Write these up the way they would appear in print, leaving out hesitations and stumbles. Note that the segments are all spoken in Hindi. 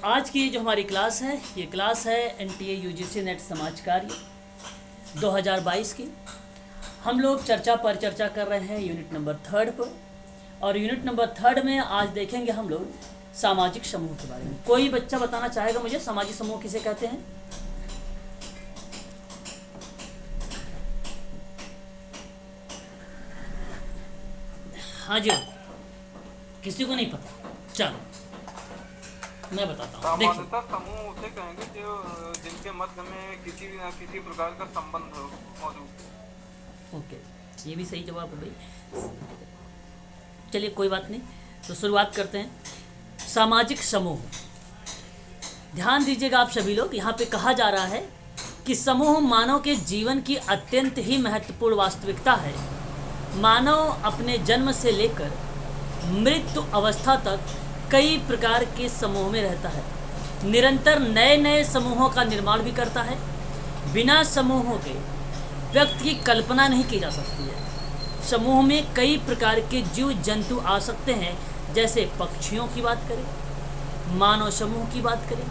आज की जो हमारी क्लास है, ये क्लास है एनटीए यूजीसी नेट समाज कार्य 2022 की। हम लोग चर्चा पर चर्चा कर रहे हैं यूनिट नंबर 3 पर, और यूनिट नंबर 3 में आज देखेंगे हम लोग सामाजिक समूह के बारे में। कोई बच्चा बताना चाहेगा मुझे सामाजिक समूह किसे कहते हैं? हाँ जी, किसी को नहीं पता? चलो मैं बताता हूँ। सामान्यतः समूह उसे कहेंगे जो जिनके मध्य में किसी न किसी प्रकार का संबंध हो मौजूद। ओके, ये भी सही जवाब है भाई। चलिए कोई बात नहीं, तो शुरुआत करते हैं। सामाजिक समूह, ध्यान दीजिएगा आप सभी लोग। यहाँ पे कहा जा रहा है कि समूह मानव के जीवन की अत्यंत ही महत्वपूर्ण वास्तविकता है। मानव अपने जन्म से लेकर मृत्यु अवस्था तक कई प्रकार के समूह में रहता है, निरंतर नए नए समूहों का निर्माण भी करता है। बिना समूहों के व्यक्ति की कल्पना नहीं की जा सकती है। समूह में कई प्रकार के जीव जंतु आ सकते हैं, जैसे पक्षियों की बात करें, मानव समूह की बात करें,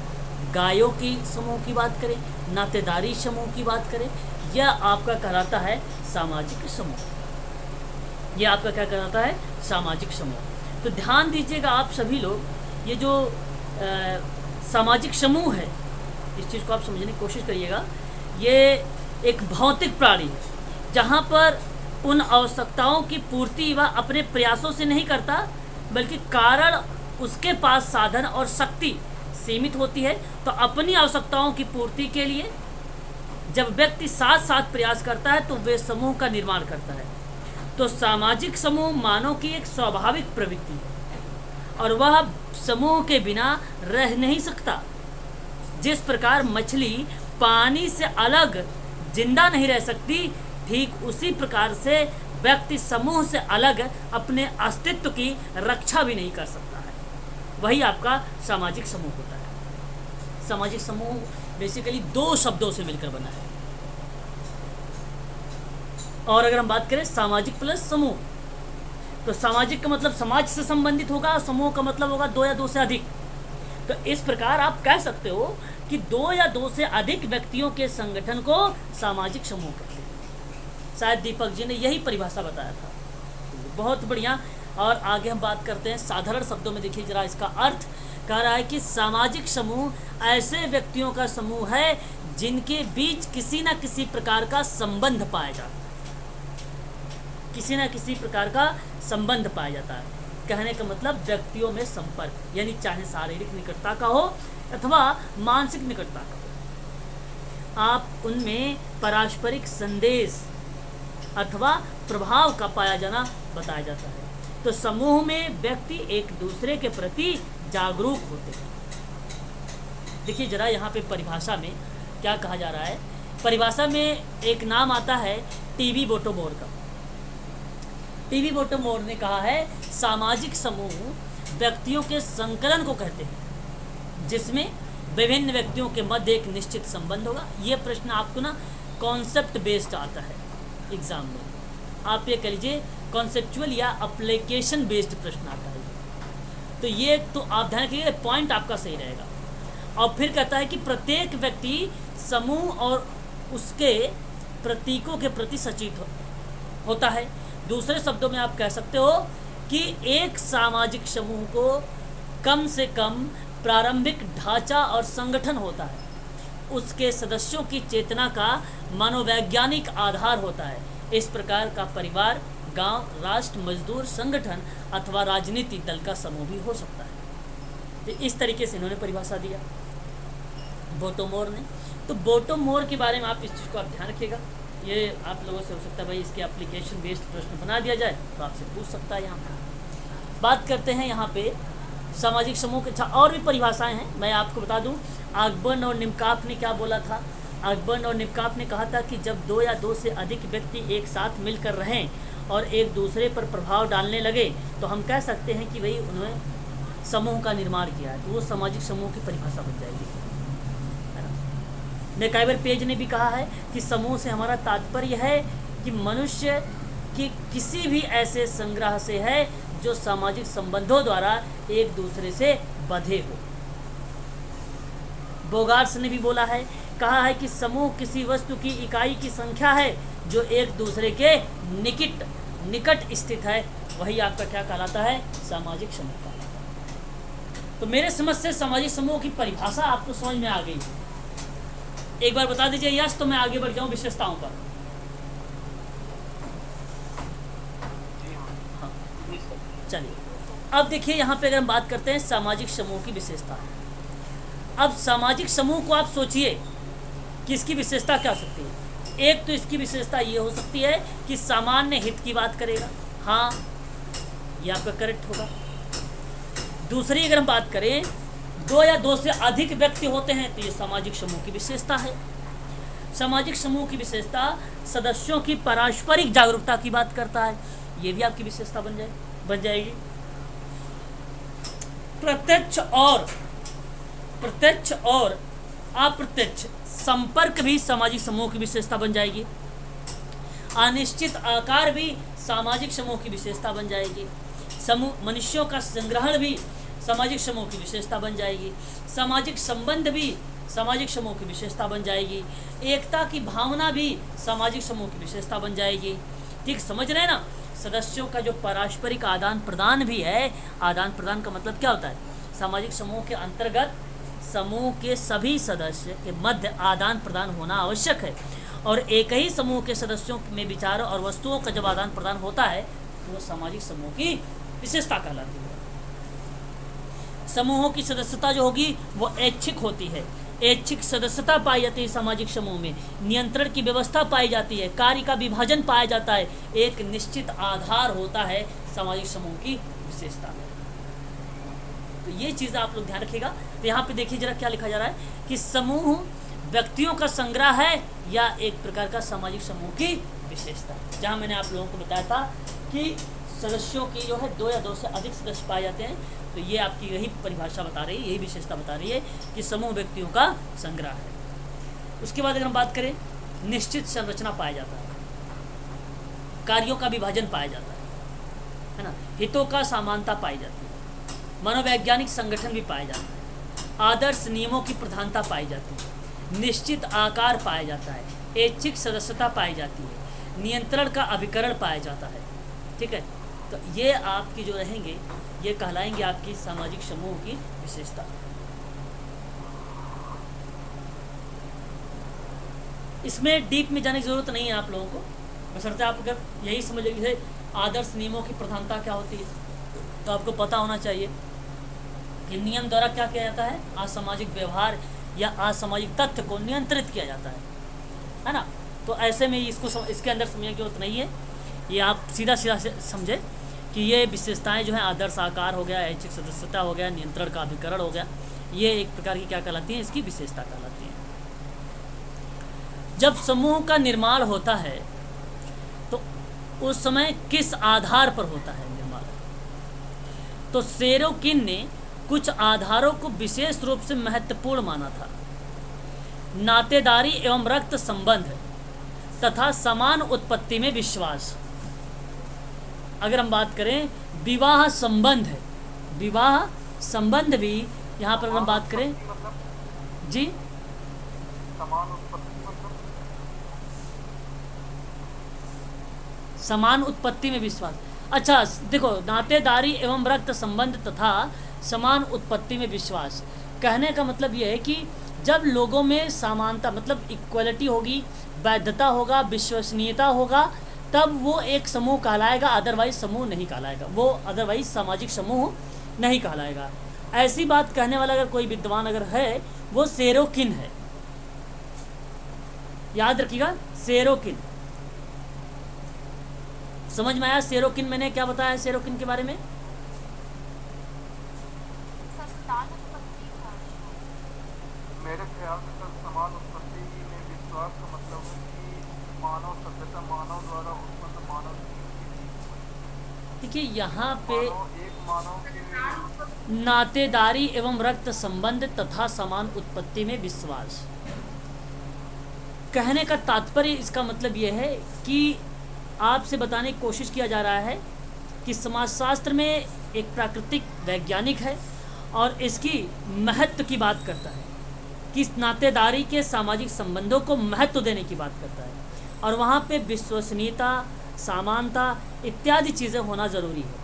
गायों की समूह की बात करें, नातेदारी समूह की बात करें। यह आपका कहलाता है सामाजिक समूह। यह आपका क्या कहलाता है? सामाजिक समूह। तो ध्यान दीजिएगा आप सभी लोग, ये जो सामाजिक समूह है, इस चीज़ को आप समझने की कोशिश करिएगा। ये एक भौतिक प्राणी है, जहाँ पर उन आवश्यकताओं की पूर्ति वह अपने प्रयासों से नहीं करता, बल्कि कारण उसके पास साधन और शक्ति सीमित होती है। तो अपनी आवश्यकताओं की पूर्ति के लिए जब व्यक्ति साथ साथ प्रयास करता है, तो वे समूह का निर्माण करता है। तो सामाजिक समूह मानव की एक स्वाभाविक प्रवृत्ति है, और वह समूह के बिना रह नहीं सकता। जिस प्रकार मछली पानी से अलग जिंदा नहीं रह सकती, ठीक उसी प्रकार से व्यक्ति समूह से अलग अपने अस्तित्व की रक्षा भी नहीं कर सकता है। वही आपका सामाजिक समूह होता है। सामाजिक समूह बेसिकली दो शब्दों से मिलकर बना है। और अगर हम बात करें सामाजिक प्लस समूह, तो सामाजिक का मतलब समाज से संबंधित होगा, और समूह का मतलब होगा दो या दो से अधिक। तो इस प्रकार आप कह सकते हो कि दो या दो से अधिक व्यक्तियों के संगठन को सामाजिक समूह कहते हैं। शायद दीपक जी ने यही परिभाषा बताया था। बहुत बढ़िया। और आगे हम बात करते हैं साधारण शब्दों में। देखिए जरा इसका अर्थ कह रहा है कि सामाजिक समूह ऐसे व्यक्तियों का समूह है जिनके बीच किसी न किसी प्रकार का संबंध पाया जाता है। किसी न किसी प्रकार का संबंध पाया जाता है। कहने का मतलब व्यक्तियों में संपर्क, यानी चाहे शारीरिक निकटता का हो अथवा मानसिक निकटता का हो, आप उनमें पारस्परिक संदेश अथवा प्रभाव का पाया जाना बताया जाता है। तो समूह में व्यक्ति एक दूसरे के प्रति जागरूक होते हैं। देखिए जरा यहाँ पे परिभाषा में क्या कहा जा रहा है। परिभाषा में एक नाम आता है टीवी बोटोमोर का। टीवी बोटोमोर ने कहा है सामाजिक समूह व्यक्तियों के संकलन को कहते हैं, जिसमें विभिन्न व्यक्तियों के मध्य एक निश्चित संबंध होगा। ये प्रश्न आपको ना कॉन्सेप्ट बेस्ड आता है एग्जाम में। आप ये कह लीजिए कॉन्सेप्चुअल या एप्लीकेशन बेस्ड प्रश्न आता है। तो ये तो आप ध्यान रखिए, पॉइंट आपका सही रहेगा। और फिर कहता है कि प्रत्येक व्यक्ति समूह और उसके प्रतीकों के प्रति सचेत होता है। दूसरे शब्दों में आप कह सकते हो कि एक सामाजिक समूह को कम से कम प्रारंभिक ढांचा और संगठन होता है। उसके सदस्यों की चेतना का मनोवैज्ञानिक आधार होता है। इस प्रकार का परिवार, गांव, राष्ट्र, मजदूर संगठन अथवा राजनीतिक दल का समूह भी हो सकता है। तो इस तरीके से इन्होंने परिभाषा दिया बोटोमोर ने। तो बोटोमोर के बारे में आप इस चीज़ को आप ध्यान रखिएगा। ये आप लोगों से हो सकता है भाई इसके एप्लीकेशन बेस्ड प्रश्न बना दिया जाए, तो आपसे पूछ सकता है। यहाँ पर बात करते हैं यहाँ पे सामाजिक समूह के। अच्छा, और भी परिभाषाएं हैं, मैं आपको बता दूं। ऑकबर्न और निमकाफ ने क्या बोला था? ऑकबर्न और निमकाफ ने कहा था कि जब दो या दो से अधिक व्यक्ति एक साथ मिलकर रहें और एक दूसरे पर प्रभाव डालने लगे, तो हम कह सकते हैं कि भाई उन्होंने समूह का निर्माण किया है। तो वो सामाजिक समूह की परिभाषा बन जाएगी। मैकाइवर पेज ने भी कहा है कि समूह से हमारा तात्पर्य है कि मनुष्य की किसी भी ऐसे संग्रह से है जो सामाजिक संबंधों द्वारा एक दूसरे से बंधे हो। बोगार्स ने भी बोला है, कहा है कि समूह किसी वस्तु की इकाई की संख्या है जो एक दूसरे के निकट स्थित है, वही आपका क्या कहलाता है, सामाजिक समूह कहलाता है। तो मेरे समझ से सामाजिक समूह की परिभाषा आपको समझ में आ गई। एक बार बता दीजिए यस, तो मैं आगे बढ़ जाऊं विशेषताओं पर। हाँ चलिए, अब देखिए यहाँ पे अगर हम बात करते हैं सामाजिक समूह की विशेषता। अब सामाजिक समूह को आप सोचिए कि इसकी विशेषता क्या हो सकती है। एक तो इसकी विशेषता ये हो सकती है कि सामान्य हित की बात करेगा, हाँ ये आपका करेक्ट होगा। दूसरी अगर हम बात करें, दो या दो से अधिक व्यक्ति होते हैं, तो ये सामाजिक समूह की विशेषता है। सामाजिक समूह की विशेषता सदस्यों की पारस्परिक जागरूकता की बात करता है, ये भी आपकी विशेषता बन जाएगी। प्रत्यक्ष और अप्रत्यक्ष संपर्क भी सामाजिक समूह की विशेषता बन जाएगी। अनिश्चित आकार भी सामाजिक समूह की विशेषता बन जाएगी। समूह मनुष्यों का संग्रहण भी सामाजिक समूह की विशेषता बन जाएगी। सामाजिक संबंध भी सामाजिक समूह की विशेषता बन जाएगी। एकता की भावना भी सामाजिक समूह की विशेषता बन जाएगी। ठीक समझ रहे हैं ना। सदस्यों का जो पारस्परिक आदान प्रदान भी है, आदान प्रदान का मतलब क्या होता है, सामाजिक समूह के अंतर्गत समूह के सभी सदस्य के मध्य आदान प्रदान होना आवश्यक है, और एक ही समूह के सदस्यों में विचारों और वस्तुओं का जब आदान प्रदान होता है तो वो सामाजिक समूह की विशेषता कहलाती है। समूहों की सदस्यता जो होगी वो ऐच्छिक होती है। ऐच्छिक सदस्यता पाई जाती है सामाजिक समूह में। नियंत्रण की व्यवस्था पाई जाती है, कार्य का विभाजन पाया जाता है, एक निश्चित आधार होता है सामाजिक समूह की विशेषता में। तो ये चीज़ आप लोग ध्यान रखिएगा। तो यहाँ पे देखिए जरा क्या लिखा जा रहा है कि समूह व्यक्तियों का संग्रह है या एक प्रकार का सामाजिक समूह की विशेषता। जहाँ मैंने आप लोगों को बताया था कि सदस्यों की जो है दो या दो से अधिक सदस्य पाए जाते हैं, तो ये आपकी यही परिभाषा बता रही है, यही विशेषता बता रही है कि समूह व्यक्तियों का संग्रह है। उसके बाद अगर हम बात करें, निश्चित संरचना पाया जाता है, कार्यों का विभाजन पाया जाता है ना, हितों का समानता पाई जाती है, मनोवैज्ञानिक संगठन भी पाए जाते हैं, आदर्श नियमों की प्रधानता पाई जाती है, निश्चित आकार पाया जाता है, ऐच्छिक सदस्यता पाई जाती है, नियंत्रण का अभिकरण पाया जाता है। ठीक है, तो ये आपकी जो रहेंगे ये कहलाएंगे आपकी सामाजिक समूह की विशेषता। इसमें डीप में जाने की जरूरत नहीं है आप लोगों को, बशर्ते आप अगर यही समझ लीजिए आदर्श नियमों की प्रधानता क्या होती है, तो आपको पता होना चाहिए कि नियम द्वारा क्या किया जाता है, असामाजिक व्यवहार या असामाजिक तथ्य को नियंत्रित किया जाता है ना। तो ऐसे में इसके अंदर समझने की जरूरत नहीं है, ये आप सीधा समझे कि ये विशेषताएं जो हैं आदर्श आकार हो गया, ऐच्छिक सदस्यता हो गया, नियंत्रण का अभिकरण हो गया, ये एक प्रकार की क्या कहलाती है, इसकी विशेषता कहलाती है। जब समूह का निर्माण होता है तो उस समय किस आधार पर होता है निर्माण, तो सेरोकिन ने कुछ आधारों को विशेष रूप से महत्वपूर्ण माना था। नातेदारी एवं रक्त संबंध तथा समान उत्पत्ति में विश्वास। अगर हम बात करें विवाह संबंध भी यहाँ पर हम बात करें जी, समान उत्पत्ति में विश्वास। अच्छा देखो, नातेदारी एवं रक्त संबंध तथा समान उत्पत्ति में विश्वास कहने का मतलब यह है कि जब लोगों में समानता मतलब इक्वलिटी होगी, वैधता होगा, विश्वसनीयता होगा, तब वो एक समूह कहलाएगा, अदरवाइज समूह नहीं कहलाएगा, वो अदरवाइज सामाजिक समूह नहीं कहलाएगा। ऐसी बात कहने वाला अगर कोई विद्वान अगर है वो सेरोकिन है, याद रखिएगा सेरोकिन। समझ में आया सेरोकिन, मैंने क्या बताया सेरोकिन के बारे में? मेरे ख्याल से सर समान उत्पत्ति में विश्वास का मतलब है कि मानव सभ्यता मानव द्वारा उत्पन्न मानव की। देखिए यहाँ पे एक मानव के नातेदारी एवं रक्त संबंध तथा समान उत्पत्ति में विश्वास कहने का तात्पर्य, इसका मतलब यह है कि आपसे बताने की कोशिश किया जा रहा है कि समाजशास्त्र में एक प्राकृतिक वैज्ञानिक है और इसकी महत्व की बात करता है। कि नातेदारी के सामाजिक संबंधों को महत्व देने की बात करता है, और वहाँ पे विश्वसनीयता, समानता इत्यादि चीज़ें होना ज़रूरी है।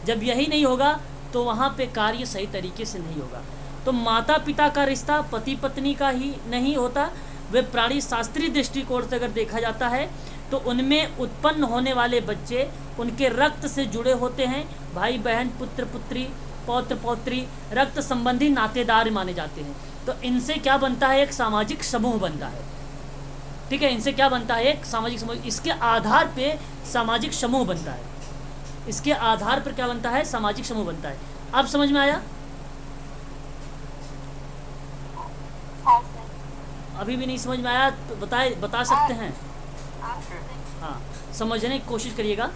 जब यही नहीं होगा तो वहाँ पे कार्य सही तरीके से नहीं होगा। तो माता पिता का रिश्ता पति पत्नी का ही नहीं होता, वे प्राणी शास्त्रीय दृष्टिकोण से अगर देखा जाता है तो उनमें उत्पन्न होने वाले बच्चे उनके रक्त से जुड़े होते हैं। भाई बहन, पुत्र पुत्री, पौत्र पौत्री रक्त संबंधी नातेदार माने जाते हैं। तो इनसे क्या बनता है? एक सामाजिक समूह बनता है। ठीक है, इनसे क्या बनता है? एक सामाजिक समूह। इसके आधार पे सामाजिक समूह बनता है। इसके आधार पर क्या बनता है? सामाजिक समूह बनता है। अब समझ में आया? अभी भी नहीं समझ में आया तो बता सकते हैं। हाँ, समझने की कोशिश करिएगा।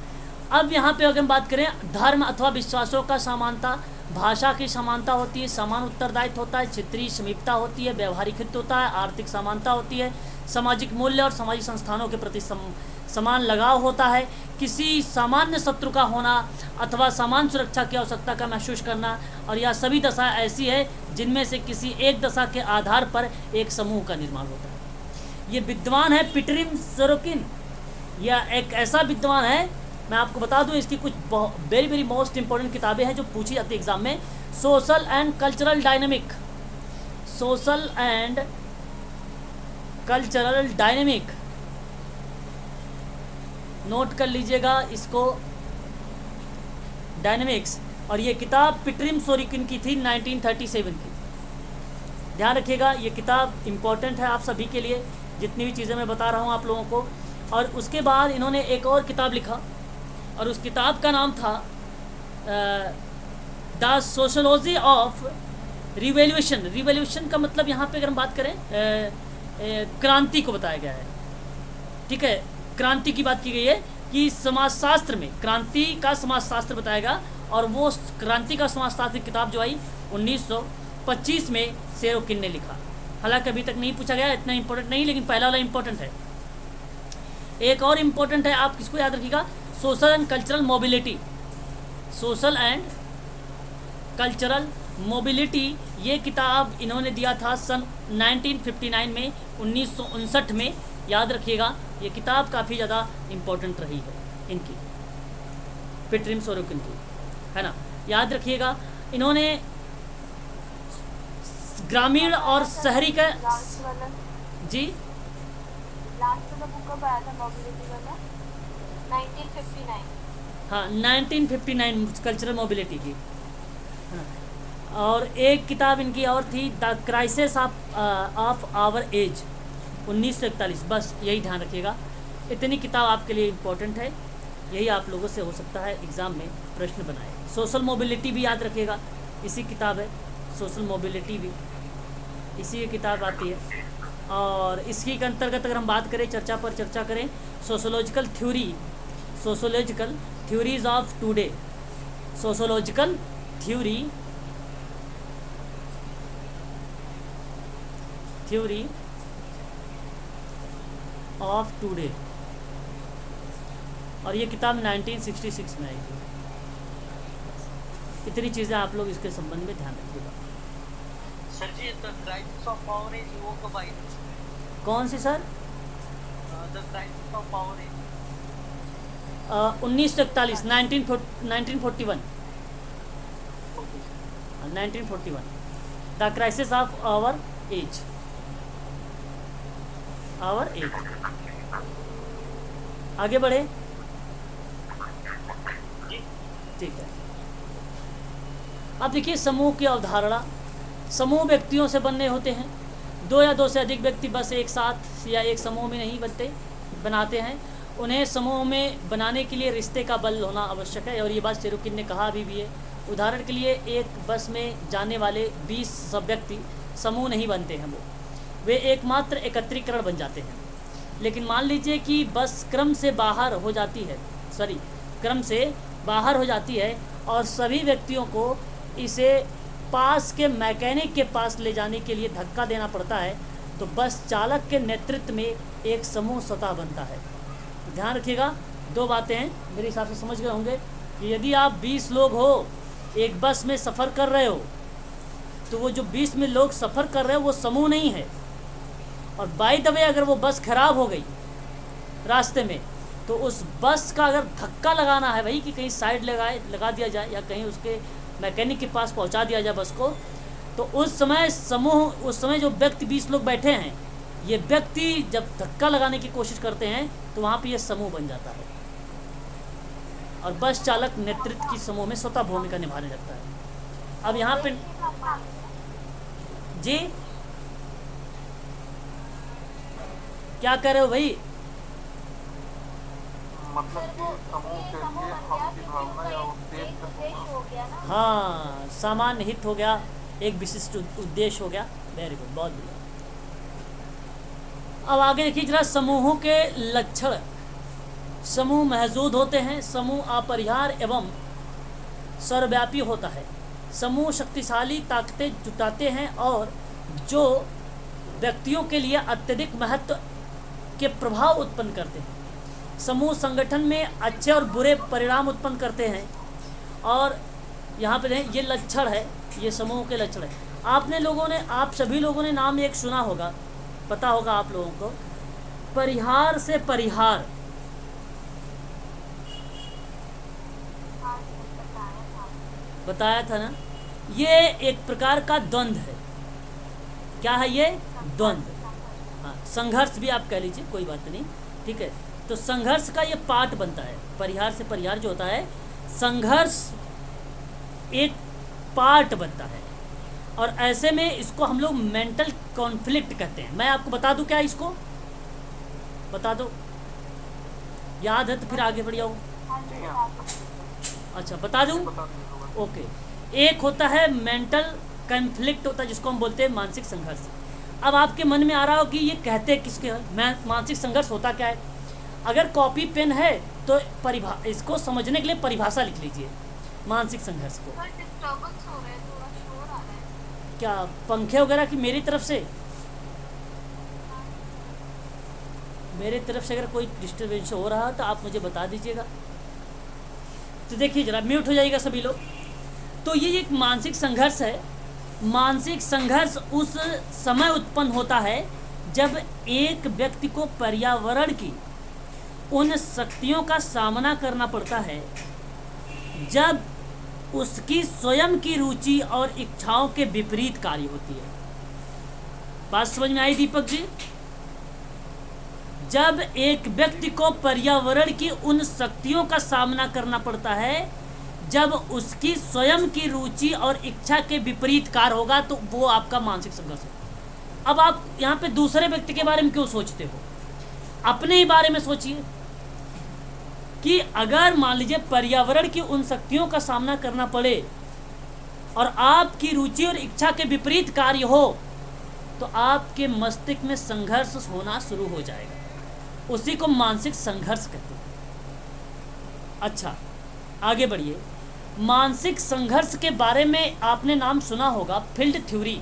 अब यहाँ पे अगर हम बात करें, धर्म अथवा विश्वासों का समानता, भाषा की समानता होती है, समान उत्तरदायित्व होता है, क्षेत्रीय समीपता होती है, व्यवहारिक हित होता है, आर्थिक समानता होती है, सामाजिक मूल्य और सामाजिक संस्थानों के प्रति समान लगाव होता है, किसी सामान्य शत्रु का होना अथवा समान सुरक्षा की आवश्यकता का महसूस करना, और यह सभी दशा ऐसी है जिनमें से किसी एक दशा के आधार पर एक समूह का निर्माण होता है। ये विद्वान है पिटरिम सोरोकिन। यह एक ऐसा विद्वान है, मैं आपको बता दूं, इसकी कुछ वेरी वेरी मोस्ट इंपॉर्टेंट किताबें हैं जो पूछी जाती है एग्जाम में। Social and cultural dynamic, social and cultural dynamic, note कर लीजिएगा इसको, डायनेमिक्स। और ये किताब पिटरिम सोरोकिन की थी 1937 की। ध्यान रखिएगा, ये किताब इम्पोर्टेंट है आप सभी के लिए, जितनी भी चीज़ें मैं बता रहा हूँ आप लोगों को। और उसके बाद इन्होंने एक और किताब लिखा, और उस किताब का नाम था the sociology of revolution. Revolution का मतलब यहाँ पे अगर हम बात करें क्रांति को बताया गया है। ठीक है, क्रांति की बात की गई है कि समाजशास्त्र में क्रांति का समाजशास्त्र बताएगा। और वो क्रांति का समाजशास्त्र की किताब जो आई 1925 में सोरोकिन ने लिखा। हालांकि अभी तक नहीं पूछा गया, इतना इंपॉर्टेंट नहीं, लेकिन पहला वाला इंपॉर्टेंट है। एक और इम्पोर्टेंट है, आप किसको याद रखिएगा, social and cultural mobility. Social and cultural mobility, ये किताब इन्होंने दिया था सन 1959 में, 1959 में। याद रखिएगा, ये किताब काफ़ी ज़्यादा इम्पोर्टेंट रही है इनकी, पिटरिम सोरोकिन की, है ना। याद रखिएगा, इन्होंने ग्रामीण और शहरी का जी हाँ 1959 कल्चरल मोबिलिटी की, है ना। और एक किताब इनकी और थी, the crisis of our age 1941। बस यही ध्यान रखिएगा, इतनी किताब आपके लिए इम्पोर्टेंट है। यही आप लोगों से हो सकता है एग्ज़ाम में प्रश्न बनाए। सोशल मोबिलिटी भी याद रखिएगा, इसी किताब है, सोशल मोबिलिटी भी इसी की किताब आती है। और इसकी के अंतर्गत अगर हम बात करें, चर्चा करें, sociological theories of today, sociological theory of today, और ये किताब 1966 में आई थी। इतनी चीज़ें आप लोग इसके संबंध में ध्यान रखिएगा। Sir ji, the crisis of power age वो कब आई? कौन सी sir? The crisis of power age 1941, 1941, 1941, the crisis of our age. आगे बढ़े, ठीक है। अब देखिए, समूह की अवधारणा। समूह व्यक्तियों से बनने होते हैं। दो या दो से अधिक व्यक्ति बस एक साथ या एक समूह में नहीं बनाते हैं। उन्हें समूह में बनाने के लिए रिश्ते का बल होना आवश्यक है, और ये बात सोरोकिन ने कहा अभी भी है। उदाहरण के लिए, एक बस में जाने वाले 20 सब व्यक्ति समूह नहीं बनते हैं, वे एकमात्र एकत्रीकरण बन जाते हैं। लेकिन मान लीजिए कि बस क्रम से बाहर हो जाती है और सभी व्यक्तियों को इसे पास के मैकेनिक के पास ले जाने के लिए धक्का देना पड़ता है, तो बस चालक के नेतृत्व में एक समूह स्वतः बनता है। ध्यान रखिएगा, दो बातें हैं, मेरे हिसाब से समझ गए होंगे कि यदि आप 20 लोग हो, एक बस में सफ़र कर रहे हो, तो वो जो 20 में लोग सफ़र कर रहे हैं वो समूह नहीं है। और बाय द वे अगर वो बस ख़राब हो गई रास्ते में, तो उस बस का अगर धक्का लगाना है भाई कि कहीं साइड लगा दिया जाए या कहीं उसके मैकेनिक के पास पहुंचा दिया जाए बस को, तो उस समय जो व्यक्ति 20 लोग बैठे हैं, ये व्यक्ति जब धक्का लगाने की कोशिश करते हैं तो वहाँ पे ये समूह बन जाता है और बस चालक नेतृत्व की समूह में स्वतः भूमिका निभाने लगता है। अब यहाँ पे जी क्या कह रहे हो भाई? मतलब कि समूह के लिए हम की भावना या उद्देश्य हो गया ना। हाँ, सामान्य हित हो गया, एक विशिष्ट उद्देश्य हो गया। वेरी गुड, बहुत बढ़िया। अब आगे देखिए जरा समूहों के लक्षण। समूह महजूद होते हैं, समूह अपरिहार्य एवं सर्वव्यापी होता है। समूह शक्तिशाली ताकतें जुटाते हैं और जो व्यक्तियों के लिए अत्यधिक महत्व के प्रभाव उत्पन्न करते हैं। समूह संगठन में अच्छे और बुरे परिणाम उत्पन्न करते हैं। और यहाँ पे देखें, ये लक्षण है, ये समूह के लक्षण है। आप सभी लोगों ने नाम एक सुना होगा, पता होगा आप लोगों को, परिहार से परिहार। बताया था ना, ये एक प्रकार का द्वंद्व है। क्या है ये? द्वंद्व। हाँ, संघर्ष भी आप कह लीजिए, कोई बात नहीं, ठीक है। तो संघर्ष का ये पार्ट बनता है। परिहार से परिहार जो होता है, संघर्ष एक पार्ट बनता है। और ऐसे में इसको हम लोग मेंटल कॉन्फ्लिक्ट कहते हैं। मैं आपको बता दूं क्या इसको? बता दो, याद है तो फिर आगे बढ़ जाओ। अच्छा, बता दूं? ओके। एक होता है मेंटल कॉन्फ्लिक्ट, होता है जिसको हम बोलते हैं मानसिक संघर्ष। अब आपके मन में आ रहा हो कि ये कहते किसके, मानसिक संघर्ष होता क्या है? अगर कॉपी पेन है तो इसको समझने के लिए परिभाषा लिख लीजिए मानसिक संघर्ष को। डिस्टर्बेंस हो रहा है, थोड़ा शोर आ रहा है। क्या पंखे वगैरह की मेरी तरफ से अगर कोई डिस्टर्बेंस हो रहा है तो आप मुझे बता दीजिएगा। तो देखिए जरा, म्यूट हो जाइएगा सभी लोग। तो ये एक मानसिक संघर्ष है। मानसिक संघर्ष उस समय उत्पन्न होता है जब एक व्यक्ति को पर्यावरण की उन शक्तियों का सामना करना पड़ता है जब उसकी स्वयं की रुचि और इच्छाओं के विपरीत कार्य होती है। बात समझ में आई दीपक जी? जब एक व्यक्ति को पर्यावरण की उन शक्तियों का सामना करना पड़ता है जब उसकी स्वयं की रुचि और इच्छा के विपरीत कार्य होगा, तो वो आपका मानसिक संघर्ष है। अब आप यहाँ पे दूसरे व्यक्ति के बारे में क्यों सोचते हो? अपने ही बारे में सोचिए कि अगर मान लीजिए पर्यावरण की उन शक्तियों का सामना करना पड़े और आपकी रुचि और इच्छा के विपरीत कार्य हो, तो आपके मस्तिष्क में संघर्ष होना शुरू हो जाएगा। उसी को मानसिक संघर्ष कहते हैं। अच्छा, आगे बढ़िए। मानसिक संघर्ष के बारे में आपने नाम सुना होगा, फील्ड थ्योरी।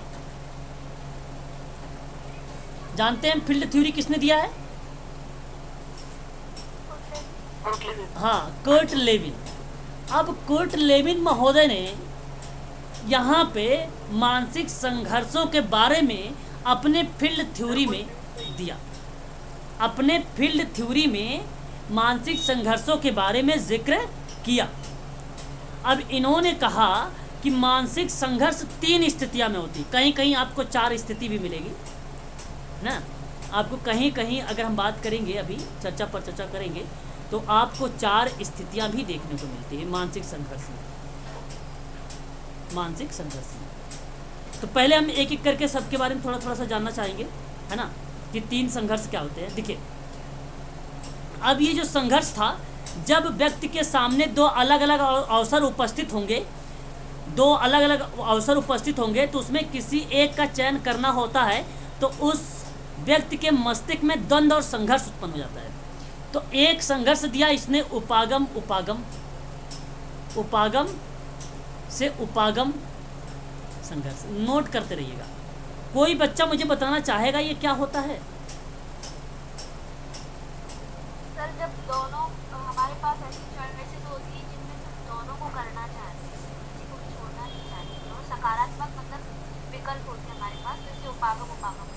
जानते हैं फील्ड थ्योरी किसने दिया है? हाँ, कर्ट लेविन। अब कर्ट लेविन महोदय ने यहाँ पे मानसिक संघर्षों के बारे में अपने फील्ड थ्योरी में दिया। अपने फील्ड थ्योरी में मानसिक संघर्षों के बारे में जिक्र किया। अब इन्होंने कहा कि मानसिक संघर्ष 3 स्थितियां में होती, कहीं कहीं आपको 4 स्थिति भी मिलेगी ना। आपको कहीं कहीं अगर हम बात करेंगे, अभी चर्चा करेंगे, तो आपको 4 स्थितियां भी देखने को मिलती है मानसिक संघर्ष में। तो पहले हम एक एक करके सबके बारे में थोड़ा सा जानना चाहेंगे, है ना, कि 3 संघर्ष क्या होते हैं। देखिए, अब ये जो संघर्ष था, जब व्यक्ति के सामने 2 अलग अलग अवसर उपस्थित होंगे, तो उसमें किसी एक का चयन करना होता है, तो उस व्यक्ति के मस्तिष्क में द्वंद्व और संघर्ष उत्पन्न हो जाता है। तो एक संघर्ष दिया इसने उपागम से उपागम संघर्ष। नोट करते रहिएगा। कोई बच्चा मुझे बताना चाहेगा ये क्या होता है? सर, जब दोनों हमारे पास ऐसी चॉइसेस होती है जिनमें से दोनों को करना चाहते हैं, किसी को भी छोड़ना नहीं चाहते, तो सकारात्मक मतलब हमारे पास, जैसे उपागम उपागम।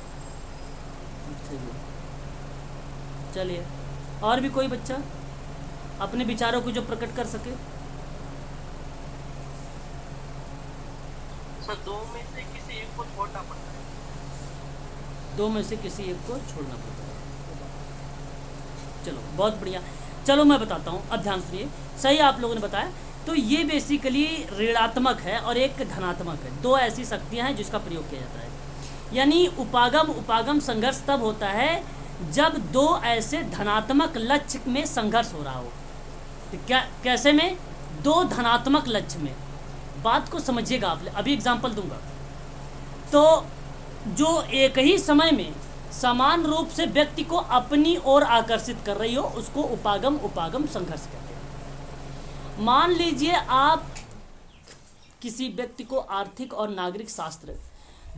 अच्छा जी, चलिए और भी कोई बच्चा अपने विचारों को जो प्रकट कर सके। सर दो में से किसी एक को छोड़ना पड़ता है। दो में से किसी एक को छोड़ना पड़ता है। चलो बहुत बढ़िया। चलो मैं बताता हूँ, अब ध्यान सुनिए। सही आप लोगों ने बताया। तो ये बेसिकली ऋणात्मक है और एक धनात्मक है। दो ऐसी शक्तियाँ हैं जिसका प्रयोग किया जाता है। यानी उपागम उपागम संघर्ष तब होता है जब दो ऐसे धनात्मक लक्ष्य में संघर्ष हो रहा हो। तो क्या कैसे में? दो धनात्मक लक्ष्य में। बात को समझिएगा आप, अभी एग्जांपल दूंगा। तो जो एक ही समय में समान रूप से व्यक्ति को अपनी ओर आकर्षित कर रही हो उसको उपागम उपागम संघर्ष कहते हैं। मान लीजिए आप किसी व्यक्ति को आर्थिक और नागरिक शास्त्र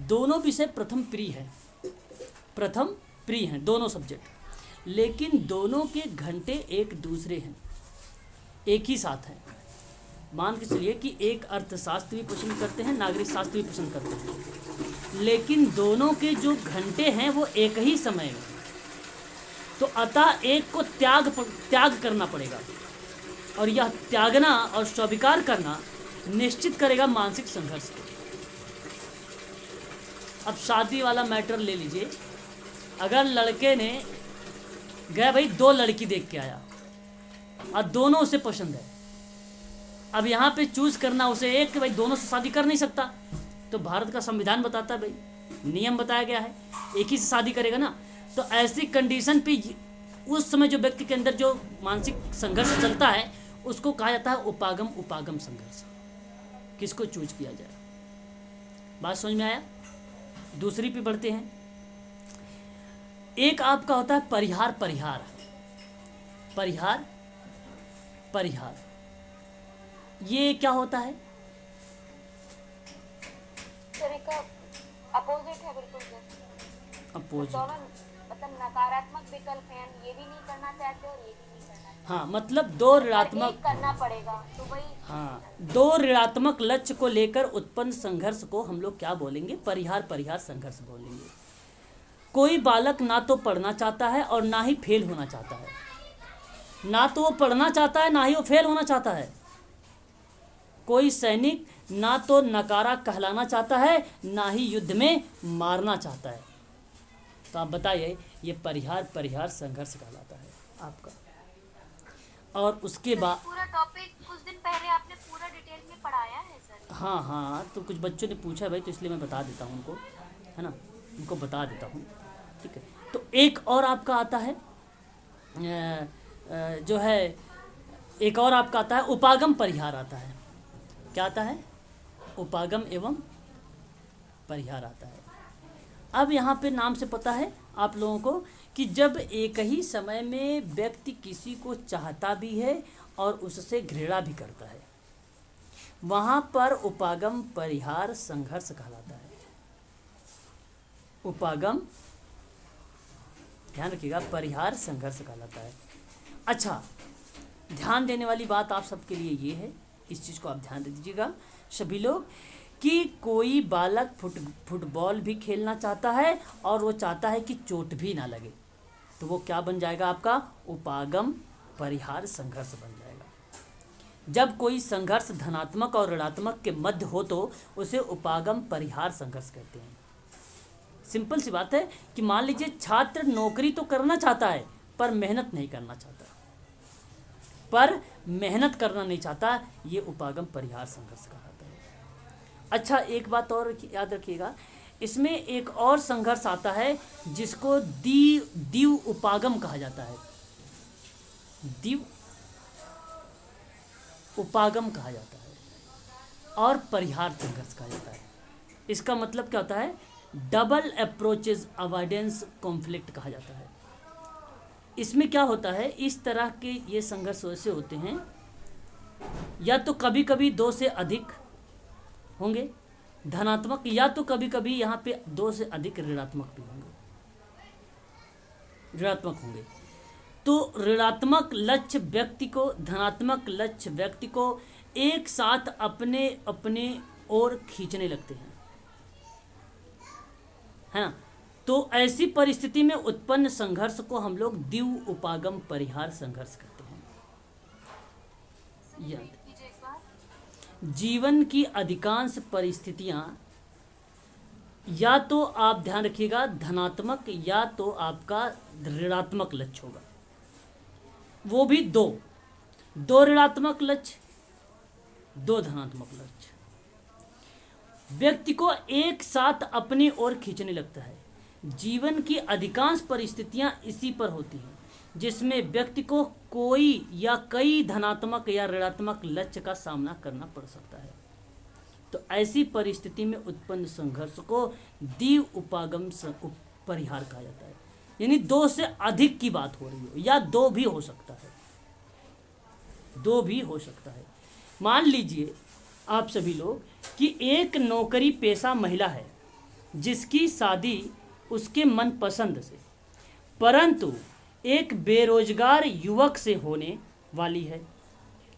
दोनों विषय प्रथम प्रिय हैं दोनों सब्जेक्ट, लेकिन दोनों के घंटे एक दूसरे हैं, एक ही साथ हैं। मान के चलिए कि एक अर्थशास्त्र भी पसंद करते हैं, नागरिक शास्त्र भी पसंद करते हैं, लेकिन दोनों के जो घंटे हैं वो एक ही समय में। तो अतः एक को त्याग करना पड़ेगा, और यह त्यागना और स्वीकार करना निश्चित करेगा मानसिक संघर्ष को। अब शादी वाला मैटर ले लीजिए। अगर लड़के ने गया भाई दो लड़की देख के आया और दोनों उसे पसंद है, अब यहाँ पे चूज करना उसे एक कि भाई दोनों से शादी कर नहीं सकता। तो भारत का संविधान बताता है, भाई नियम बताया गया है एक ही से शादी करेगा ना। तो ऐसी कंडीशन पे उस समय जो व्यक्ति के अंदर जो मानसिक संघर्ष चलता है उसको कहा जाता है उपागम उपागम संघर्ष। किसको चूज किया जाए, बात समझ में आया? दूसरी पे बढ़ते हैं। एक आपका होता है परिहार परिहार परिहार परिहार। ये क्या होता है? सर एक अपोजिट है बिल्कुल, जैसे अपोजिट। दोनों मतलब नकारात्मक विकल्प हैं, हम ये भी नहीं करना चाहते और ये भी नहीं करना चाहते। हाँ, मतलब दो ऋणात्मक, एक करना पड़ेगा तो वही। हाँ, दो ऋणात्मक लक्ष्य को लेकर उत्पन्न संघर्ष को हम लोग क्या बोलेंगे? परिहार परिहार संघर्ष बोलेंगे। कोई बालक ना तो पढ़ना चाहता है और ना ही फेल होना चाहता है। ना तो वो पढ़ना चाहता है ना ही वो फेल होना चाहता है। कोई सैनिक ना तो नकारा कहलाना चाहता है ना ही युद्ध में मारना चाहता है। तो आप बताइए, ये परिहार परिहार संघर्ष कहलाता है आपका। और उसके बाद पूरा टॉपिक कुछ दिन पहले आपने पूरा डिटेल में पढ़ाया है सर। हाँ हाँ, तो कुछ बच्चों ने पूछा भाई, तो इसलिए मैं बता देता हूँ उनको, है ना, उनको बता देता हूँ। ठीक है, तो एक और आपका आता है जो है, एक और आपका आता है उपागम परिहार आता है। क्या आता है? उपागम एवं परिहार आता है। अब यहाँ पे नाम से पता है आप लोगों को कि जब एक ही समय में व्यक्ति किसी को चाहता भी है और उससे घृणा भी करता है, वहाँ पर उपागम परिहार संघर्ष कहलाता है। उपागम, ध्यान रखिएगा, परिहार संघर्ष कहलाता है। अच्छा, ध्यान देने वाली बात आप सबके लिए ये है, इस चीज़ को आप ध्यान दे दीजिएगा सभी लोग, कि कोई बालक फुटबॉल भी खेलना चाहता है और वो चाहता है कि चोट भी ना लगे, तो वो क्या बन जाएगा आपका? उपागम परिहार संघर्ष बन जाएगा। जब कोई संघर्ष धनात्मक और ऋणात्मक के मध्य हो तो उसे उपागम परिहार संघर्ष कहते हैं। सिंपल सी बात है कि मान लीजिए छात्र नौकरी तो करना चाहता है पर मेहनत नहीं करना चाहता, ये उपागम परिहार संघर्ष कहलाता है। अच्छा, एक बात और याद रखिएगा, इसमें एक और संघर्ष आता है जिसको दीव उपागम कहा जाता है। दीव उपागम कहा जाता है और परिहार संघर्ष कहा जाता है। इसका मतलब क्या होता है? डबल अप्रोचेज अवॉइडेंस कॉन्फ्लिक्ट कहा जाता है। इसमें क्या होता है, इस तरह के ये संघर्ष ऐसे होते हैं, या तो कभी कभी दो से अधिक होंगे धनात्मक, या तो कभी कभी यहाँ पे दो से अधिक ऋणात्मक भी होंगे, ऋणात्मक होंगे। तो ऋणात्मक लक्ष्य व्यक्ति को, धनात्मक लक्ष्य व्यक्ति को एक साथ अपने अपने ओर खींचने लगते हैं। है ना। तो ऐसी परिस्थिति में उत्पन्न संघर्ष को हम लोग द्विव उपागम परिहार संघर्ष कहते हैं। याद कीजिए एक बार। जीवन की अधिकांश परिस्थितियां या तो आप ध्यान रखिएगा धनात्मक या तो आपका ऋणात्मक लक्ष्य होगा, वो भी दो ऋणात्मक लक्ष्य, दो धनात्मक लक्ष्य व्यक्ति को एक साथ अपनी ओर खींचने लगता है। जीवन की अधिकांश परिस्थितियां इसी पर होती हैं, जिसमें व्यक्ति को कोई या कई धनात्मक या ऋणात्मक लक्ष्य का सामना करना पड़ सकता है। तो ऐसी परिस्थिति में उत्पन्न संघर्ष को द्विव उपागम परिहार कहा जाता है। यानी दो से अधिक की बात हो रही हो या दो भी हो सकता है, दो भी हो सकता है। मान लीजिए आप सभी लोग कि एक नौकरी पेशा महिला है जिसकी शादी उसके मनपसंद से, परंतु एक बेरोजगार युवक से होने वाली है।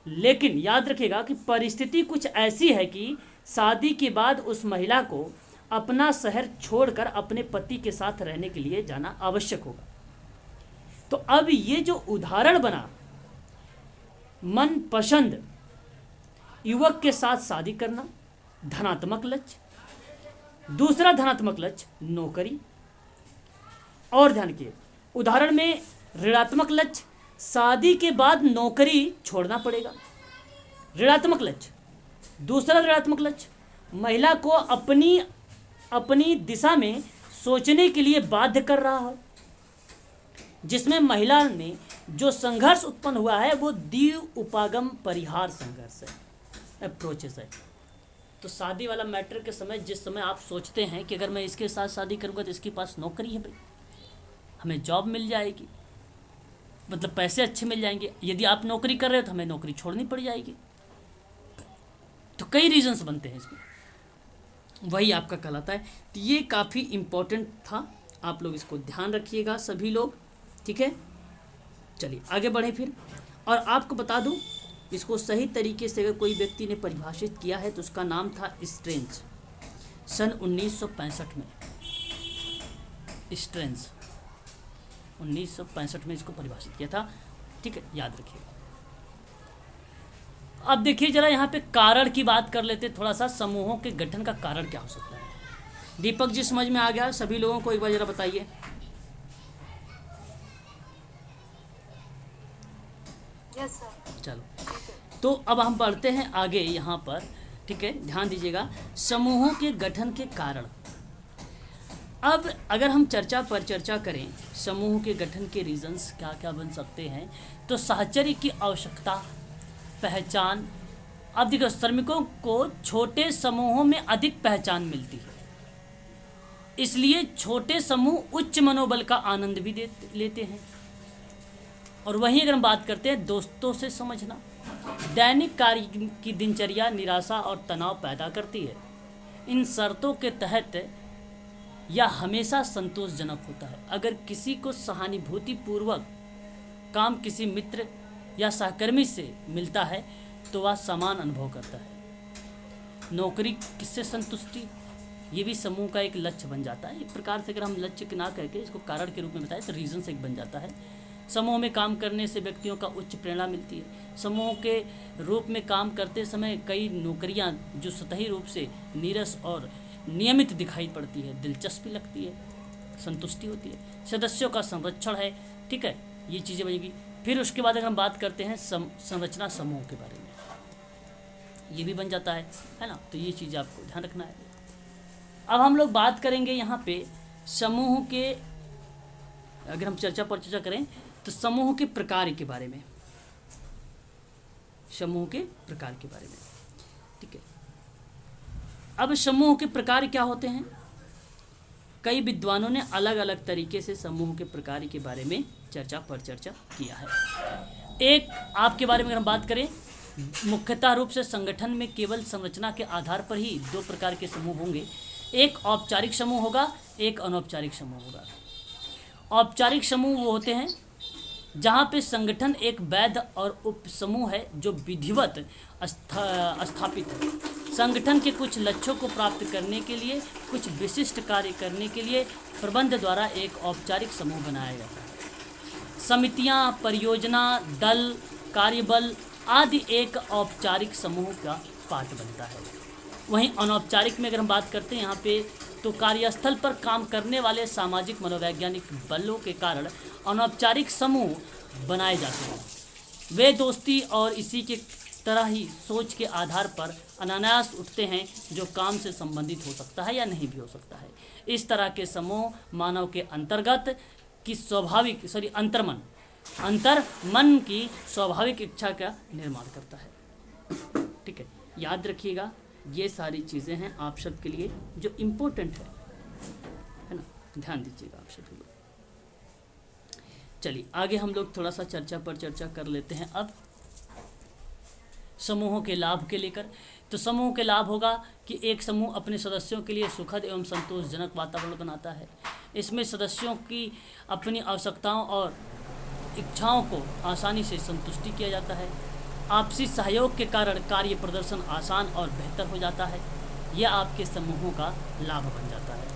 लेकिन याद रखिएगा कि परिस्थिति कुछ ऐसी है कि शादी के बाद उस महिला को अपना शहर छोड़कर अपने पति के साथ रहने के लिए जाना आवश्यक होगा। तो अब ये जो उदाहरण बना, मनपसंद युवक के साथ शादी करना धनात्मक लक्ष्य, दूसरा धनात्मक लक्ष्य नौकरी। और ध्यान किए उदाहरण में ऋणात्मक लक्ष्य शादी के बाद नौकरी छोड़ना पड़ेगा, ऋणात्मक लक्ष्य। दूसरा ऋणात्मक लक्ष्य महिला को अपनी दिशा में सोचने के लिए बाध्य कर रहा है, जिसमें महिला में जो संघर्ष उत्पन्न हुआ है वो द्विव उपागम परिहार संघर्ष है, अप्रोचेस है। तो शादी वाला मैटर के समय जिस समय आप सोचते हैं कि अगर मैं इसके साथ शादी करूंगा तो इसके पास नौकरी है भाई, हमें जॉब मिल जाएगी, मतलब पैसे अच्छे मिल जाएंगे। यदि आप नौकरी कर रहे हो तो हमें नौकरी छोड़नी पड़ जाएगी। तो कई रीजंस बनते हैं इसमें, वही आपका कहलाता है। तो ये काफ़ी इम्पोर्टेंट था, आप लोग इसको ध्यान रखिएगा सभी लोग, ठीक है। चलिए आगे बढ़ें फिर। और आपको बता दूं इसको सही तरीके से अगर कोई व्यक्ति ने परिभाषित किया है तो उसका नाम था स्ट्रेंज, सन 1965 में। स्ट्रेंज 1965 में इसको परिभाषित किया था, ठीक है, याद रखिएगा। अब देखिए जरा यहाँ पे कारण की बात कर लेते, थोड़ा सा समूहों के गठन का कारण क्या हो सकता है। दीपक जी समझ में आ गया सभी लोगों को, एक बार जरा बताइए। Yes sir. चलो तो अब हम बढ़ते हैं आगे यहाँ पर, ठीक है, ध्यान दीजिएगा समूहों के गठन के कारण। अब अगर हम चर्चा पर चर्चा करें समूह के गठन के रीजंस क्या क्या बन सकते हैं, तो साहचर्य की आवश्यकता, पहचान। अब देखो श्रमिकों को छोटे समूहों में अधिक पहचान मिलती है, इसलिए छोटे समूह उच्च मनोबल का आनंद भी लेते हैं। और वहीं अगर हम बात करते हैं दोस्तों से समझना, दैनिक कार्य की दिनचर्या निराशा और तनाव पैदा करती है। इन शर्तों के तहत यह हमेशा संतोषजनक होता है। अगर किसी को सहानुभूतिपूर्वक काम किसी मित्र या सहकर्मी से मिलता है तो वह समान अनुभव करता है। नौकरी किससे संतुष्टि, ये भी समूह का एक लक्ष्य बन जाता है। एक प्रकार से अगर हम लक्ष्य के ना करके इसको कारण के रूप में बताएं तो रीजन से एक बन जाता है। समूह में काम करने से व्यक्तियों का उच्च प्रेरणा मिलती है। समूह के रूप में काम करते समय कई नौकरियां जो सतही रूप से नीरस और नियमित दिखाई पड़ती है, दिलचस्पी लगती है, संतुष्टि होती है। सदस्यों का संरक्षण है, ठीक है, ये चीज़ें बनेगी। फिर उसके बाद अगर हम बात करते हैं संरचना समूह के बारे में, ये भी बन जाता है ना। तो ये चीज़ आपको ध्यान रखना है। अब हम लोग बात करेंगे यहाँ पे समूह के, अगर हम चर्चा पर चर्चा करें तो समूह के प्रकार के बारे में, समूह के प्रकार के बारे में, ठीक है। अब समूह के प्रकार क्या होते हैं, कई विद्वानों ने अलग अलग तरीके से समूह के प्रकार के बारे में चर्चा पर चर्चा किया है। एक आपके बारे में अगर हम बात करें, मुख्यतः रूप से संगठन में केवल संरचना के आधार पर ही दो प्रकार के समूह होंगे। एक औपचारिक समूह होगा, एक अनौपचारिक समूह होगा। औपचारिक समूह वो होते हैं जहाँ पे संगठन एक वैध और उप समूह है जो विधिवत स्थापित है। संगठन के कुछ लक्ष्यों को प्राप्त करने के लिए, कुछ विशिष्ट कार्य करने के लिए प्रबंध द्वारा एक औपचारिक समूह बनाया जाता है। समितियां, परियोजना, दल, कार्यबल आदि एक औपचारिक समूह का पार्ट बनता है। वहीं अनौपचारिक में अगर हम बात करते हैं यहाँ पे, तो कार्यस्थल पर काम करने वाले सामाजिक मनोवैज्ञानिक बलों के कारण अनौपचारिक समूह बनाए जाते हैं। वे दोस्ती और इसी के तरह ही सोच के आधार पर अनायास उठते हैं, जो काम से संबंधित हो सकता है या नहीं भी हो सकता है। इस तरह के समूह मानव के अंतर्गत की अंतर्मन की स्वाभाविक इच्छा का निर्माण करता है। ठीक है, याद रखिएगा, ये सारी चीज़ें हैं आप सबके लिए जो इम्पोर्टेंट है ना, ध्यान दीजिएगा आप सभी लोग। चलिए आगे हम लोग थोड़ा सा चर्चा कर लेते हैं। अब समूहों के लाभ के लेकर, तो समूह के लाभ होगा कि एक समूह अपने सदस्यों के लिए सुखद एवं संतोषजनक वातावरण बनाता है। इसमें सदस्यों की अपनी आवश्यकताओं और इच्छाओं को आसानी से संतुष्टि किया जाता है। आपसी सहयोग के कारण कार्य प्रदर्शन आसान और बेहतर हो जाता है। यह आपके समूहों का लाभ बन जाता है।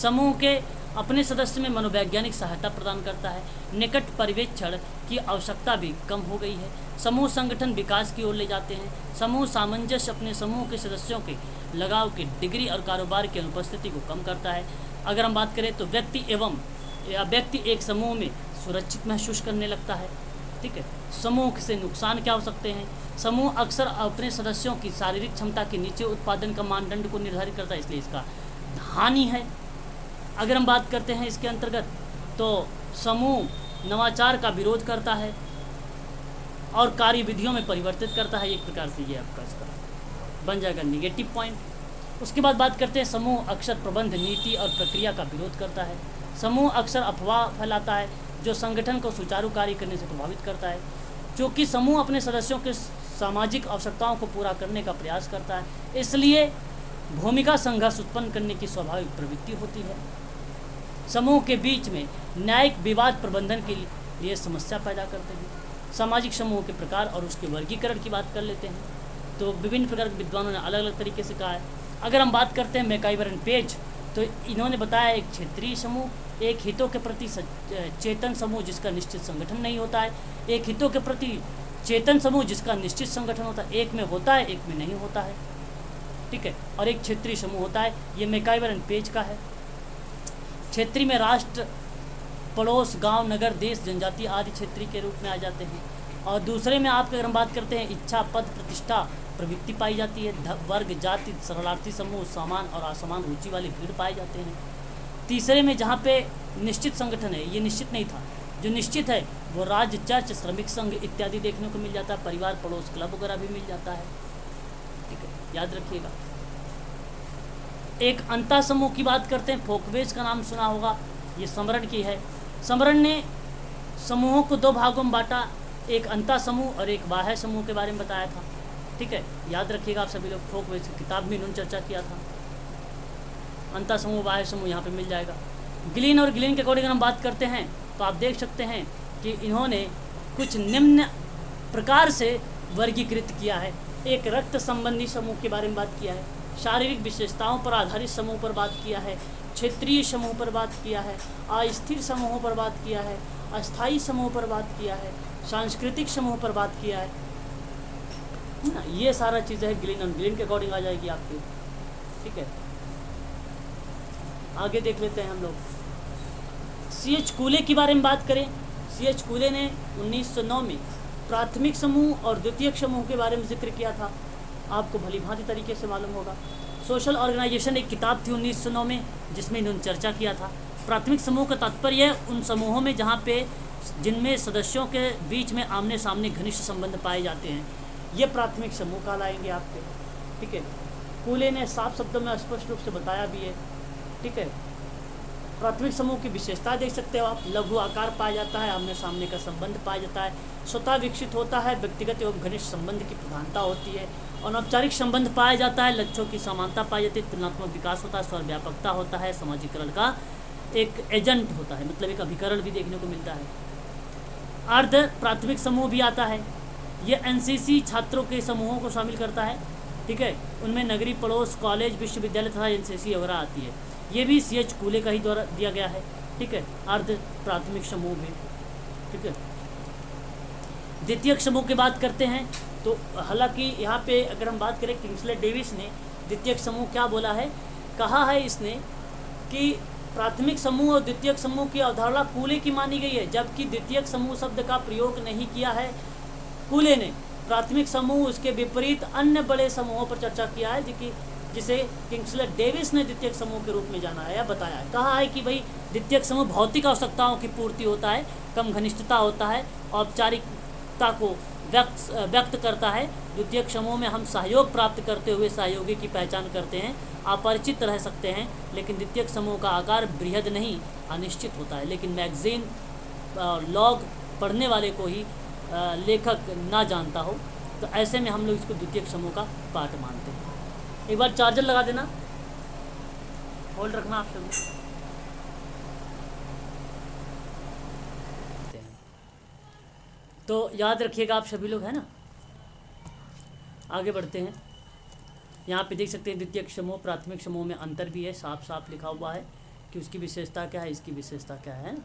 समूह के अपने सदस्य में मनोवैज्ञानिक सहायता प्रदान करता है। निकट पर्यवेक्षण की आवश्यकता भी कम हो गई है। समूह संगठन विकास की ओर ले जाते हैं। समूह सामंजस्य अपने समूह के सदस्यों के लगाव की डिग्री और कारोबार की अनुपस्थिति को कम करता है। अगर हम बात करें तो व्यक्ति एक समूह में सुरक्षित महसूस करने लगता है। ठीक है, समूह से नुकसान क्या हो सकते हैं? समूह अक्सर अपने सदस्यों की शारीरिक क्षमता के नीचे उत्पादन का मानदंड को निर्धारित करता है, इसलिए इसका हानि है। अगर हम बात करते हैं इसके अंतर्गत, तो समूह नवाचार का विरोध करता है और कार्य विधियों में परिवर्तित करता है। एक प्रकार से ये आपका इसका बन जाएगा निगेटिव पॉइंट। उसके बाद बात करते हैं, समूह अक्सर प्रबंध, नीति और प्रक्रिया का विरोध करता है। समूह अक्सर अफवाह फैलाता है जो संगठन को सुचारू कार्य करने से प्रभावित करता है। क्योंकि समूह अपने सदस्यों के सामाजिक आवश्यकताओं को पूरा करने का प्रयास करता है, इसलिए भूमिका संघर्ष उत्पन्न करने की स्वाभाविक प्रवृत्ति होती है। समूह के बीच में न्यायिक विवाद प्रबंधन के लिए समस्या पैदा करते हैं। सामाजिक समूह के प्रकार और उसके वर्गीकरण की बात कर लेते हैं, तो विभिन्न प्रकार के विद्वानों ने अलग अलग तरीके से कहा है। अगर हम बात करते हैं मैकाइवर एंड पेज, तो इन्होंने बताया एक क्षेत्रीय समूह, एक हितों के प्रति चेतन समूह जिसका निश्चित संगठन नहीं होता है, एक हितों के प्रति चेतन समूह जिसका निश्चित संगठन होता है, एक में होता है एक में नहीं होता है। ठीक है, और एक क्षेत्रीय समूह होता है, ये मैकाइवर एंड पेज का है। क्षेत्रीय में राष्ट्र, पड़ोस, गांव, नगर, देश, जनजाति आदि क्षेत्रीय के रूप में आ जाते हैं। और दूसरे में आपके अगर हम बात करते हैं, इच्छा, पद, प्रतिष्ठा, प्रवृत्ति पाई जाती है। वर्ग, जाति, शरणार्थी समूह, समान और असमान रुचि वाली भीड़ पाए जाते हैं। तीसरे में जहाँ पे निश्चित संगठन है, ये निश्चित नहीं था, जो निश्चित है वो राज्य, चर्च, श्रमिक संघ इत्यादि देखने को मिल जाता है। परिवार, पड़ोस, क्लब वगैरह भी मिल जाता है। ठीक है, याद रखिएगा। एक अंतः समूह की बात करते हैं, फोकवेज का नाम सुना होगा, ये समरण की है। समरण ने समूहों को दो भागों में बांटा, एक अंतः समूह और एक बाह्य समूह के बारे में बताया था। ठीक है, याद रखिएगा आप सभी लोग, फोकवेज की किताब में इन्होंने चर्चा किया था। अंतः समूह, बाह्य समूह यहाँ पे मिल जाएगा। ग्लीन और ग्लीन के अकॉर्डिंग हम बात करते हैं तो आप देख सकते हैं कि इन्होंने कुछ निम्न प्रकार से वर्गीकृत किया है। एक रक्त संबंधी समूह के बारे में बात किया है, शारीरिक विशेषताओं पर आधारित समूह पर बात किया है, क्षेत्रीय समूह पर बात किया है, अस्थिर समूहों पर बात किया है, अस्थायी समूह पर बात किया है, सांस्कृतिक समूह पर बात किया है ना। ये सारा चीज़ें है ग्लीन और ग्लीन के अकॉर्डिंग आ जाएगी आपकी। ठीक है, आगे देख लेते हैं हम लोग। C.H. कूले के बारे में बात करें, C.H. कूले ने 1909 में प्राथमिक समूह और द्वितीयक समूह के बारे में जिक्र किया था, आपको भली भांति तरीके से मालूम होगा। सोशल ऑर्गेनाइजेशन एक किताब थी 1909 में, जिसमें इन्होंने चर्चा किया था। प्राथमिक समूह का तात्पर्य है उन समूहों में जहाँ पे जिनमें सदस्यों के बीच में आमने सामने घनिष्ठ संबंध पाए जाते हैं, ये प्राथमिक समूह कहलाएंगे आपके। ठीक है, कूले ने साफ शब्दों में स्पष्ट रूप से बताया भी है। ठीक है, प्राथमिक समूह की विशेषता देख सकते हो आप, लघु आकार पाया जाता है, आमने सामने का संबंध पाया जाता है, स्वतः विकसित होता है, व्यक्तिगत एवं घनिष्ठ संबंध की प्रधानता होती है, अनौपचारिक संबंध पाया जाता है, लक्ष्यों की समानता पाई जाती है, तुलनात्मक विकास होता है, सर्वव्यापकता होता है, समाजीकरण का एक एजेंट होता है, मतलब एक अभिकरण भी देखने को मिलता है। अर्ध प्राथमिक समूह भी आता है, ये एनसीसी छात्रों के समूहों को शामिल करता है, ठीक है। उनमें नगरीय पड़ोस, कॉलेज, विश्वविद्यालय तथा एनसीसी वगैरह आती है। ये भी CH कूले का ही द्वारा दिया गया है, ठीक है। अर्ध प्राथमिक समूह भी, ठीक है। द्वितीयक समूह की बात करते हैं तो हालांकि यहाँ पे अगर हम बात करें, किंग्सले डेविस ने द्वितीयक समूह क्या बोला है, कहा है इसने कि प्राथमिक समूह और द्वितीयक समूह की अवधारणा कूले की मानी गई है, जबकि द्वितीयक समूह शब्द का प्रयोग नहीं किया है कूले ने। प्राथमिक समूह उसके विपरीत अन्य बड़े समूहों पर चर्चा किया है, जिसे किंग्सले डेविस ने द्वितीयक समूह के रूप में जाना है या बताया है। कहा है कि भाई द्वितीयक समूह भौतिक आवश्यकताओं की पूर्ति होता है, कम घनिष्ठता होता है, औपचारिकता को व्यक्त करता है। द्वितीयक समूह में हम सहयोग प्राप्त करते हुए सहयोगी की पहचान करते हैं, अपरिचित रह सकते हैं, लेकिन द्वितीयक समूह का आकार बृहद नहीं अनिश्चित होता है। लेकिन मैगजीन लॉग पढ़ने वाले को ही लेखक ना जानता हो, तो ऐसे में हम लोग इसको द्वितीयक समूह का पार्ट मानते हैं। एक बार चार्जर लगा देना, होल्ड रखना आप सभी। तो याद रखिएगा आप सभी लोग, है ना। आगे बढ़ते हैं। यहाँ पे देख सकते हैं द्वितीयक समूह प्राथमिक समूह में अंतर भी है, साफ साफ लिखा हुआ है कि उसकी विशेषता क्या है, इसकी विशेषता क्या है ना।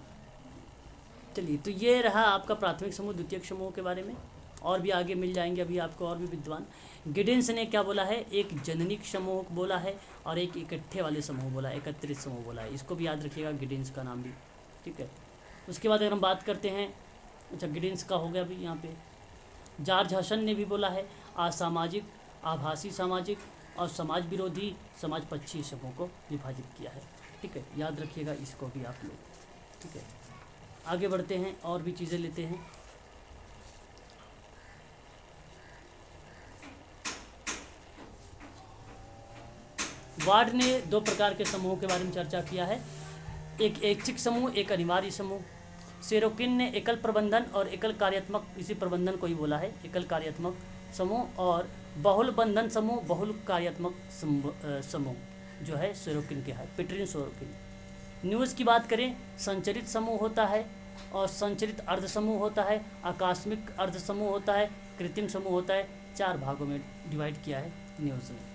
चलिए, तो ये रहा आपका प्राथमिक समूह द्वितीयक समूह के बारे में। और भी आगे मिल जाएंगे अभी आपको और भी विद्वान। गिडिंस ने क्या बोला है, एक जननिक समूह बोला है और एक इकट्ठे वाले समूह बोला है, एकत्रित समूह बोला है। इसको भी याद रखिएगा, गिडिंस का नाम भी, ठीक है। उसके बाद अगर हम बात करते हैं, अच्छा गिडिंस का हो गया अभी यहाँ पे। जॉर्ज हसन ने भी बोला है असामाजिक, आभासी सामाजिक और समाज विरोधी समाजपक्षी समूह को विभाजित किया है, ठीक है। याद रखिएगा इसको भी आप लोग, ठीक है। आगे बढ़ते हैं और भी चीज़ें लेते हैं। वार्ड ने 2 प्रकार के समूह के बारे में चर्चा किया है, एक ऐच्छिक समूह, एक अनिवार्य समूह। सेरोकिन ने एकल प्रबंधन और एकल कार्यात्मक, इसी प्रबंधन को ही बोला है, एकल कार्यात्मक समूह, और बहुल बंधन समूह, बहुल कार्यात्मक समूह जो है सेरोकिन के है, पीटरिन सेरोकिन। न्यूज़ की बात करें, संचरित समूह होता है और संचरित अर्ध समूह होता है, आकस्मिक अर्ध समूह होता है, कृत्रिम समूह होता है। 4 भागों में डिवाइड किया है न्यूज़ ने।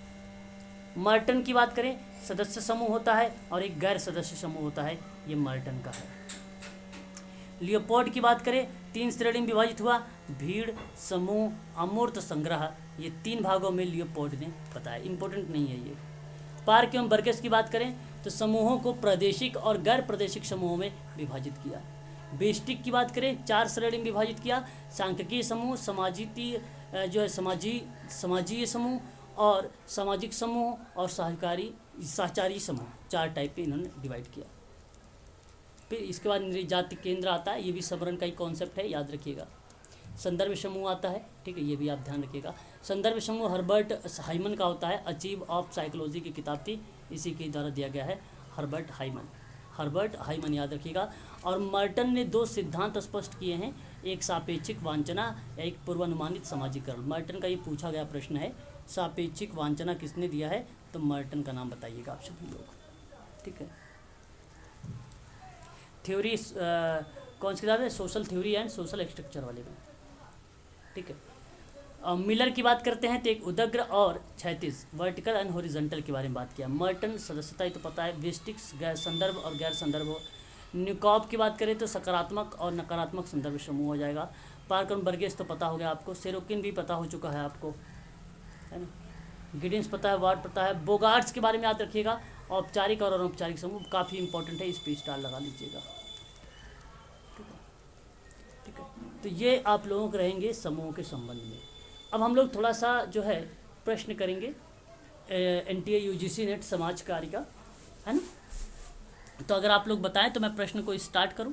मर्टन की बात करें, सदस्य समूह होता है और एक गैर सदस्य समूह होता है, ये मर्टन का है। लियोपोल्ड की बात करें, 3 श्रेणी में विभाजित हुआ, भीड़, समूह, अमूर्त संग्रह। ये 3 भागों में लियोपोल्ड ने बताया, इंपॉर्टेंट नहीं है ये। पार्क एवं बर्गेस की बात करें तो समूहों को प्रादेशिक और गैर प्रादेशिक समूहों में विभाजित किया। बेस्टिक की बात करें, 4 श्रेणी में विभाजित किया, सांख्यिकीय समूह, समाजीय समूह और सामाजिक समूह और सहचारी समूह, 4 टाइप पे इन्होंने डिवाइड किया। फिर इसके बाद नृजाति केंद्र आता है, ये भी सबरन का ही कॉन्सेप्ट है, याद रखिएगा। संदर्भ समूह आता है, ठीक है, ये भी आप ध्यान रखिएगा। संदर्भ समूह हर्बर्ट हाइमन का होता है, अचीव ऑफ साइकोलॉजी की किताब थी, इसी के द्वारा दिया गया है, हर्बर्ट हाइमन याद रखिएगा। और मर्टन ने 2 सिद्धांत स्पष्ट किए हैं, एक सापेक्षिक वांछना या एक पूर्वानुमानित सामाजिकरण। मर्टन का ये पूछा गया प्रश्न है, सापेक्षिक वांछना किसने दिया है, तो मर्टन का नाम बताइएगा आप सभी लोग, ठीक है। थ्योरी कौन सी किताब है, social theory and social structure वाले में, ठीक है। मिलर की बात करते हैं तो एक उदग्र और क्षैतिज, वर्टिकल एंड हॉरिजॉन्टल के बारे में बात किया। मर्टन सदस्यता ही तो पता है, वेस्टिक्स गैर संदर्भ और गैर संदर्भ हो। न्यूकॉब की बात करें तो सकारात्मक और नकारात्मक संदर्भ समूह हो जाएगा। पार्क और बर्गेस तो पता हो गया आपको, सेरोकिन भी पता हो चुका है आपको, है ना। गिडिंस पता है, वार्ड पता है। बोगार्ट्स के बारे में याद रखिएगा, औपचारिक और अनौपचारिक समूह काफ़ी इंपॉर्टेंट है, इस पे स्टार लगा लीजिएगा, ठीक है। तो ये आप लोगों के रहेंगे समूह के संबंध में। अब हम लोग थोड़ा सा जो है प्रश्न करेंगे NTA UGC नेट समाज कार्य का, है ना। तो अगर आप लोग बताएं तो मैं प्रश्न को स्टार्ट करूं।